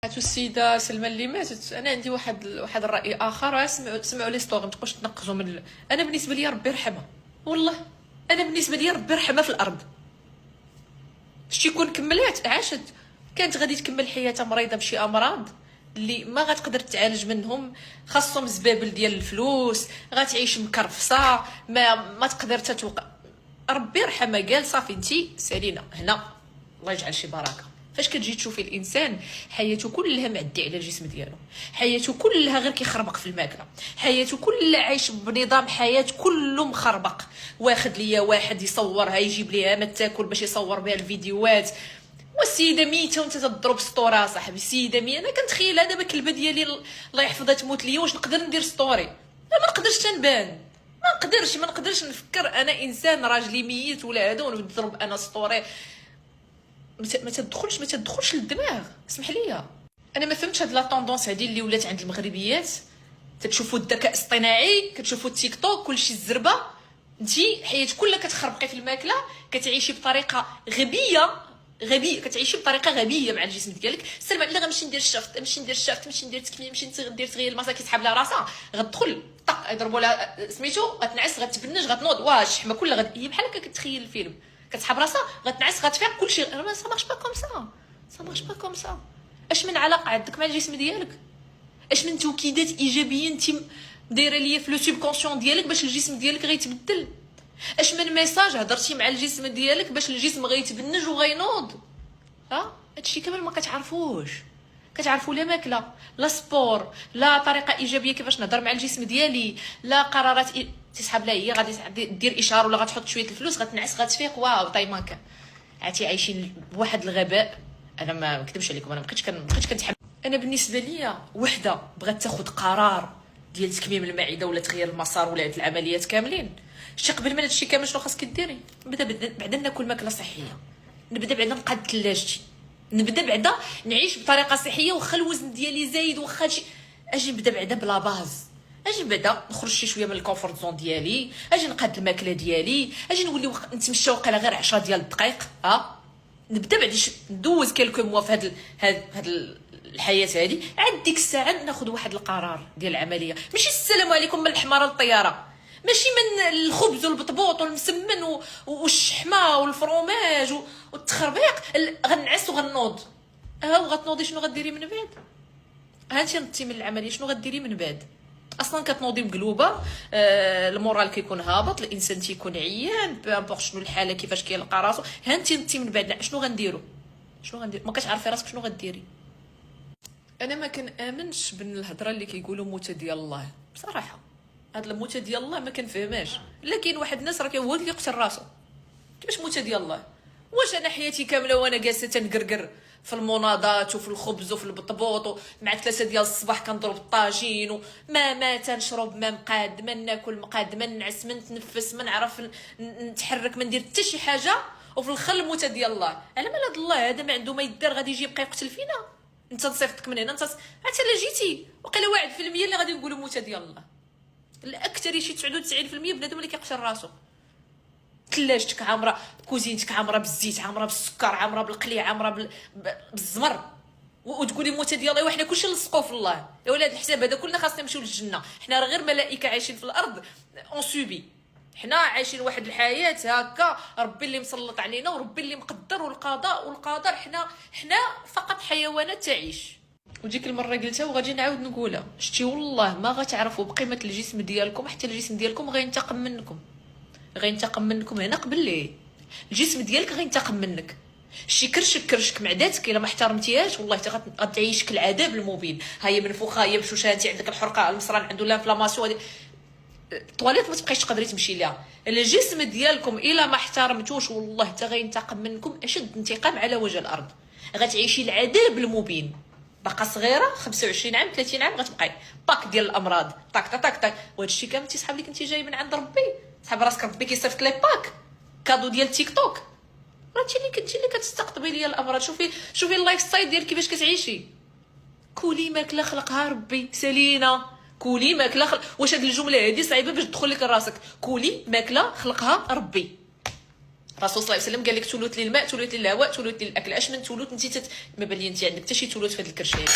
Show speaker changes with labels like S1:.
S1: عرفتو السيده سلمى اللي ماتت. انا عندي واحد الراي اخر. سمعوا لي ستوغ، ما تبقوش تنقزوا انا بالنسبه لي ربي يرحمها، والله انا بالنسبه لي ربي يرحمها في الارض. شتي كون كملات عاشت، كانت غادي تكمل حياتها مريضه بشي امراض اللي ما غتقدر تعالج منهم، خاصهم زبابل ديال الفلوس، غتعيش مكرفصه، ما تقدر تتوقع. ربي يرحمها، قال صافي انتي سالينا هنا، الله يجعل شي بركه. فاش كتجي تشوفي الانسان حياته كلها معدي على الجسم ديالو، حياته كلها غير كيخربق في الماكله، حياته كلها عايش بنظام حياه كله مخربق، واخد ليا واحد يصورها يجيب ليها ما تاكل باش يصور بها الفيديوهات، والسيده ميته وانت تضرب ستوري. صاحبي السيده ميته، انا كنتخيل دابا كلبه ديالي الله يحفظها تموت ليا، واش نقدر ندير ستوري؟ لا، ما نقدرش تنبان، ما نقدرش نفكر انا انسان راجلي ميت ولا هذا ونضرب انا ستوري. ما تدخلش للدماغ، اسمح لي. انا ما فهمتش هاد لا طوندونس هادي اللي ولات عند المغربيات. تتشوفوا الذكاء الاصطناعي، كتشوفوا التيك توك، كلشي الزربه، انتي حياتك كلها كتخربقي في الماكله، كتعيشي بطريقه غبيه، كتعيشي بطريقه غبيه مع الجسم ديالك. سلمى لا غنمشي ندير الشفط، نمشي ندير تكميم، نمشي ندير تغيير المسا، كيسحب لها راسها، غتدخل طق يضربوا لها سميتو، غتنعس، غتبنج، غتنوض، واه الشحمه كلها هي بحال هكا كتخيل الفيلم، كتسحب راسها، غتنعس، غتفيق، كلشي. سا مارش با كوم سا. اش من علاقه عندك مع الجسم ديالك؟ اش من توكيدات ايجابيه انت دايره ليا في لو سوبكونسيون ديالك باش الجسم ديالك غيتبدل؟ اش من ميساج هضرتي مع الجسم ديالك باش الجسم غيتبنج وغينوض؟ هادشي كامل ما كتعرفوش. كتعرفوا لا ماكله، لا سبور، لا طريقه ايجابيه كيفاش نهضر مع الجسم ديالي، لا قرارات تسحب لها هي غادي دير اشاره ولا غتحط شويه الفلوس، غتنعس، غتفيق، واو طيمانكا. عرفتي عايشين بواحد الغباء. انا ما نكذبش عليكم، انا ما بقيتش كنتحمل. انا بالنسبه ليا وحده بغات تاخذ قرار ديال تكميم المعده ولا تغيير المسار ولا هاد العمليات كاملين، شتي قبل ما هادشي كامل شنو خاصك ديري؟ بعدا ناكل ماكله صحيه، نبدا بعدا نقاد ثلاجتي، نبدا بعدا نعيش بطريقه صحيه، واخا الوزن ديالي زايد، واخا شي اجي نبدا بعدا بلا باز، اجي بعدا نخرج شي شويه من الكونفورت زون ديالي، اجي نقاد الماكله ديالي، اجي نولي نتمشى وقيله غير 10 ديال الدقائق، نبدا بعدا ندوز كيلكو موا في هاد الحياه هادي، عاد ديك الساعه ناخذ واحد القرار ديال العمليه. ماشي السلام عليكم من الحماره للطياره، ماشي من الخبز والبطبوط والمسمن والشحمه والفروماج والتخربيق، غنعس وغنوض. وغتنوضي شنو غديري من بعد؟ هانتي نضتي من العمليه، شنو غديري من بعد؟ اصلا كتنوضي مقلوبه، المورال كيكون هابط، الانسان تيكون عيان، بامبورط شنو الحاله كيفاش كيلقى راسو. هانتي نضتي من بعد، شنو غنديرو؟ ما كتعرفي راسك شنو غديري. انا ما كنامنش بالهضره اللي كيقولوا موته ديال الله، بصراحه هاد الموته ديال الله ما كنفهمهاش. لكن واحد الناس راه هو اللي يقتل راسو. كيفاش موته ديال الله؟ واش انا حياتي كامله وانا جالسه تنقرقر في المناضات وفي الخبز وفي البطبوط، مع 3 ديال الصباح كنضرب الطاجين، ما تنشرب ما مقاد، ما ناكل مقاد، ما نعس، ما نتنفس، ما نعرف نتحرك، ما ندير حتى شي حاجه، وفي الاخر موته ديال الله؟ على مال هاد الله هذا ما عنده ما يدار، غادي يجي يبقى يقتل فينا؟ انت نصيفطك من هنا، انت حتى لا جيتي وقيله 1% اللي غادي نقولوا موته ديال الله. الاكثر شي 99% بنادم اللي كيقتل راسو. ثلاجتك عامره، كوزينتك عامره بالزيت، عامره بالسكر، عامره بالقليع، عامره بالزمر، وتقولي موته ديال الله؟ وحنا كلشي نلصقوا في الله يا ولاد الحساب. هذا كلنا خاصنا نمشيو للجنه، حنا راه غير ملائكه عايشين في الارض اون سوبي، حنا عايشين واحد الحياه هكا، ربي اللي مسلط علينا وربي اللي مقدر، والقدر حنا فقط حيوانات تعيش. وديك المره قلتها وغادي نعاود نقولها، شتي والله ما غتعرفوا بقيمه الجسم ديالكم حتى الجسم ديالكم غينتقم منكم هنا قبل ليه. الجسم ديالك غينتقم منك. شي كرشك معداتك الا ما احترمتيهاش والله غتعيشك العذاب المبين. هي منفوخه، هي مشوشه، انت عندك الحرقه، المصران عنده لانفلاماسيون، الطواليت ما تبقايش تقدري تمشي ليها. الجسم ديالكم الا ما احترمتوش والله حتى غينتقم منكم اشد انتقام على وجه الارض. غتعيشي العذاب المبين. باقا صغيره 25 عام 30 عام غتبقاي باك ديال الامراض، طاك طاك طاك، وهذا الشيء كامل تيسحب لك انت جاي من عند ربي. سحب راسك، ربي كيصيفط لي باك كادو ديال تيك توك. انت اللي كتستقطبي ليا الامراض. شوفي اللايف ستايل ديالك كيفاش كتعيشي. كولي ماكله خلقها ربي سالينا، كولي ماكله واش هاد الجمله هادي صعيبه باش تدخل لك لراسك؟ كولي ماكله خلقها ربي. الرسول صلى الله عليه وسلم قال لك تولت لي الماء، تولت لي الهواء، تولت لي الاكل. اش من تولت انت ما بان لي انت عندك حتى شي تولت في هذا الكرشين.